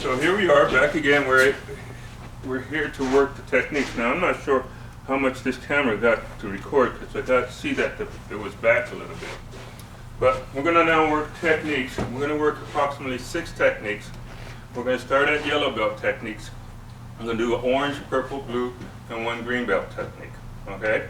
So here we are back again. We're here to work the techniques. Now I'm not sure how much this camera got to record because I got to see that it was back a little bit. But we're going to now work techniques. We're going to work approximately 6 techniques. We're going to start at yellow belt techniques. I'm going to do an orange, purple, blue, and 1 green belt technique. Okay?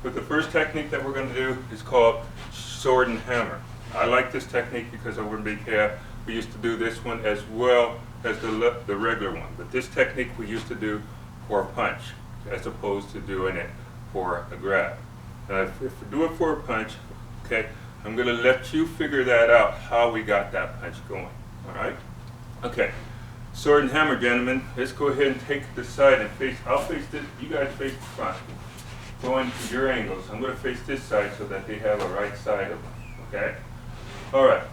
But the first technique that we're going to do is called sword and hammer. I like this technique because over in BKF we used to do this one as well as the regular one. But this technique we used to do for a punch as opposed to doing it for a grab. Now if we do it for a punch, okay, I'm going to let you figure that out, how we got that punch going. All right? Okay. Sword and hammer, gentlemen. Let's go ahead and take this side and face. I'll face this. You guys face the front. Going to your angles. I'm going to face this side so that they have a right side of them. Okay? All right.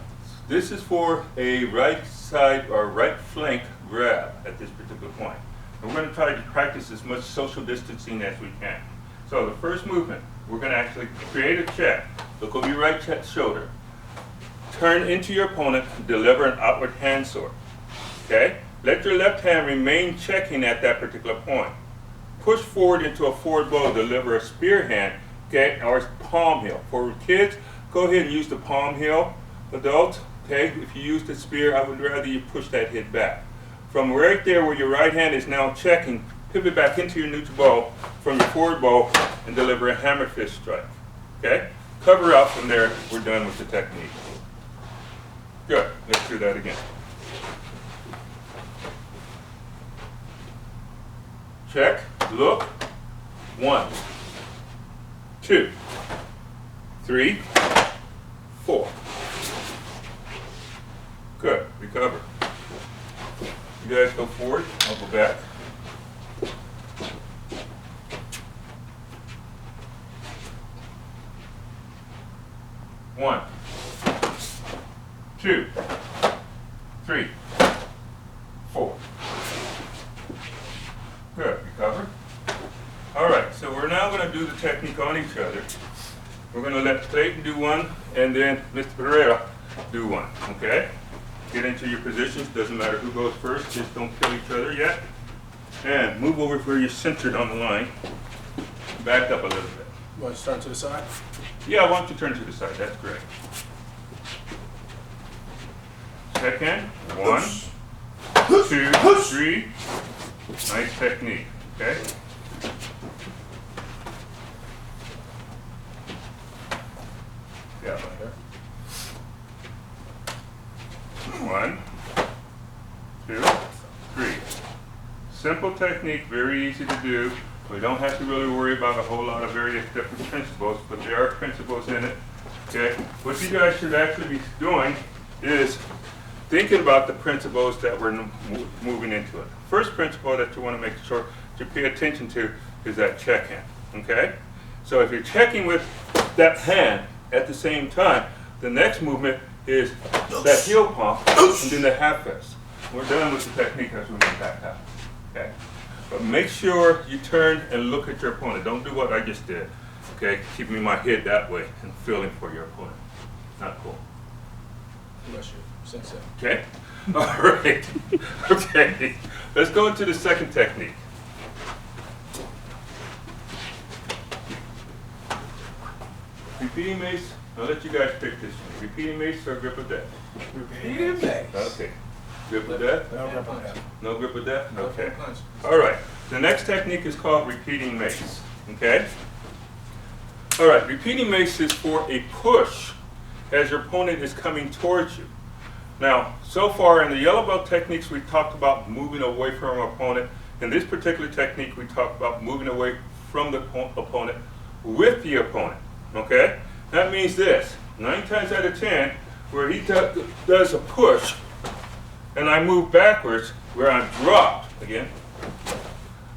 This is for a right side or right flank grab at this particular point. And we're going to try to practice as much social distancing as we can. So the first movement, we're going to actually create a check. Look over your right shoulder. Turn into your opponent, deliver an outward hand sword. Okay? Let your left hand remain checking at that particular point. Push forward into a forward blow, deliver a spear hand, okay, or palm heel. For kids, go ahead and use the palm heel. Adults, okay, if you use the spear, I would rather you push that hit back. From right there where your right hand is now checking, pivot back into your neutral bow from your forward bow and deliver a hammer fist strike. Okay? Cover out from there, we're done with the technique. Good, let's do that again. Check, look, 1, 2, 3, 4. Good, recover. You guys go forward, I'll go back. One, 2, 3, 4. Good, recover. All right, so we're now going to do the technique on each other. We're going to let Clayton do one, and then Mr. Pereira do one, okay? Get into your positions, doesn't matter who goes first, just don't kill each other yet. And move over where you're centered on the line. Back up a little bit. You want to turn to the side? Yeah, why don't you turn to the side, that's great. Second, 1, 2, 3. Nice technique, okay? Yeah, right there. 1, 2, 3. Simple technique, very easy to do. We don't have to really worry about a whole lot of various different principles, but there are principles in it. Okay? What you guys should actually be doing is thinking about the principles that we're moving into it. First principle that you want to make sure you pay attention to is that check hand. Okay? So if you're checking with that hand at the same time, the next movement is that heel pump and then the half fist. We're done with the technique as we move back out. Okay? But make sure you turn and look at your opponent. Don't do what I just did. Okay? Keeping my head that way and feeling for your opponent. Not cool. Bless you. Sensei. Okay? All right. Okay. Let's go into the second technique. Repeating mace. I'll let you guys pick this one. Repeating mace or grip of death? Repeating mace. Okay. Grip of death? No grip of death. No grip of death? No Okay. punch. All right. The next technique is called repeating mace. Okay? All right. Repeating mace is for a push as your opponent is coming towards you. Now, so far in the yellow belt techniques, we talked about moving away from our opponent. In this particular technique, we talked about moving away from the opponent with the opponent. Okay? That means this. 9 times out of 10, where he does a push, and I move backwards, where I'm dropped, again,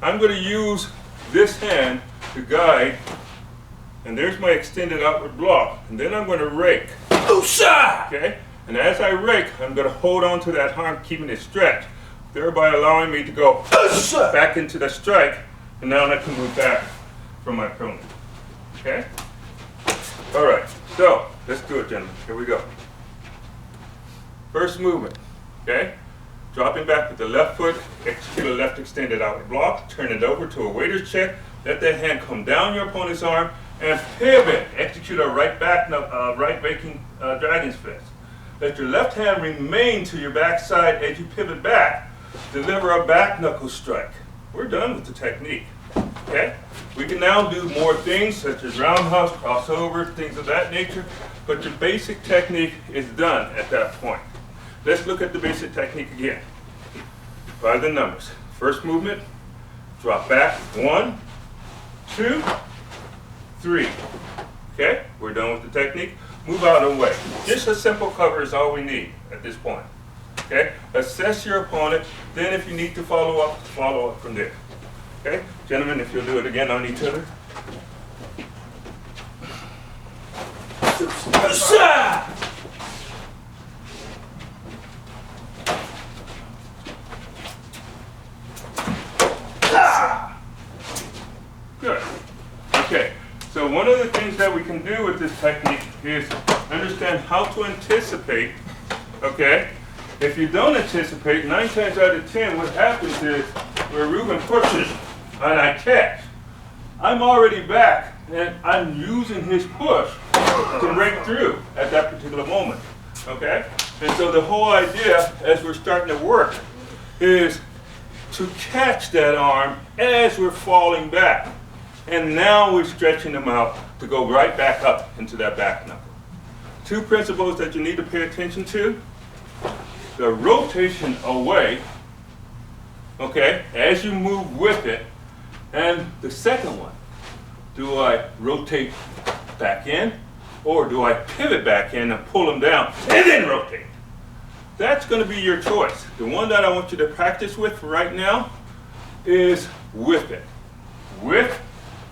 I'm going to use this hand to guide, and there's my extended outward block, and then I'm going to rake. Okay? And as I rake, I'm going to hold on to that arm, keeping it stretched, thereby allowing me to go back into the strike, and now I can move back from my opponent. Okay? All right, so let's do it, gentlemen. Here we go. First movement, okay? Dropping back with the left foot, execute a left extended out block, turn it over to a waiter's check, let that hand come down your opponent's arm, and pivot. Execute a right baking dragon's fist. Let your left hand remain to your backside as you pivot back. Deliver a back knuckle strike. We're done with the technique. Okay? We can now do more things such as roundhouse, crossover, things of that nature, but your basic technique is done at that point. Let's look at the basic technique again. By the numbers. First movement, drop back, 1, 2, 3. Okay? We're done with the technique. Move out of the way. Just a simple cover is all we need at this point. Okay? Assess your opponent, then if you need to follow up from there. Okay? Gentlemen, if you'll do it again on each other. Good. Okay. So one of the things that we can do with this technique is understand how to anticipate. Okay? If you don't anticipate, 9 times out of 10, what happens is where Ruben pushes and I catch, I'm already back and I'm using his push to break through at that particular moment. Okay? And so the whole idea as we're starting to work is to catch that arm as we're falling back. And now we're stretching them out to go right back up into that back knuckle. 2 principles that you need to pay attention to. The rotation away, okay, as you move with it. And the second one, do I rotate back in or do I pivot back in and pull them down and then rotate? That's going to be your choice. The one that I want you to practice with right now is with it. With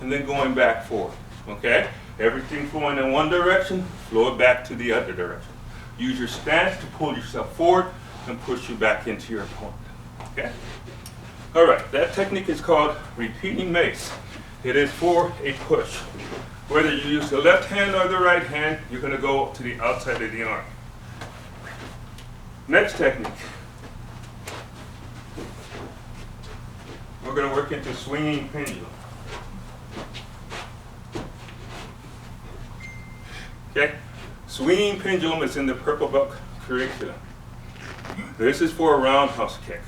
and then going back forward, okay? Everything flowing in one direction, flow it back to the other direction. Use your stance to pull yourself forward and push you back into your opponent, okay? All right, that technique is called repeating mace. It is for a push. Whether you use the left hand or the right hand, you're gonna go to the outside of the arm. Next technique. We're gonna work into swinging pendulum. Okay? Swinging pendulum is in the purple book curriculum. This is for a roundhouse kick.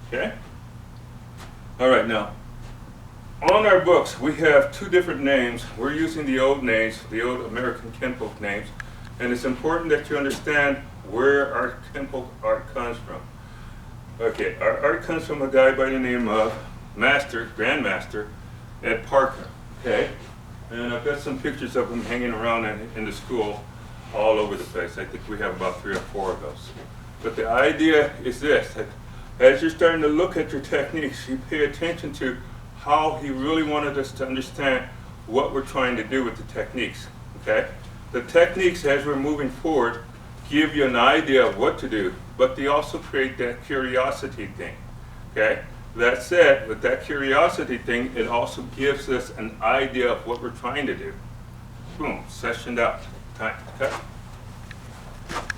Okay? All right, now, on our books, we have 2 different names. We're using the old names, the old American Kenpo names, and it's important that you understand where our Kenpo art comes from. Okay, our art comes from a guy by the name of Grandmaster Ed Parker. Okay? And I've got some pictures of him hanging around in the school all over the place. I think we have about 3 or 4 of those. But the idea is this, that as you're starting to look at your techniques, you pay attention to how he really wanted us to understand what we're trying to do with the techniques, okay? The techniques, as we're moving forward, give you an idea of what to do, but they also create that curiosity thing, okay? That said, with that curiosity thing, it also gives us an idea of what we're trying to do. Boom, sessioned out. Time to cut.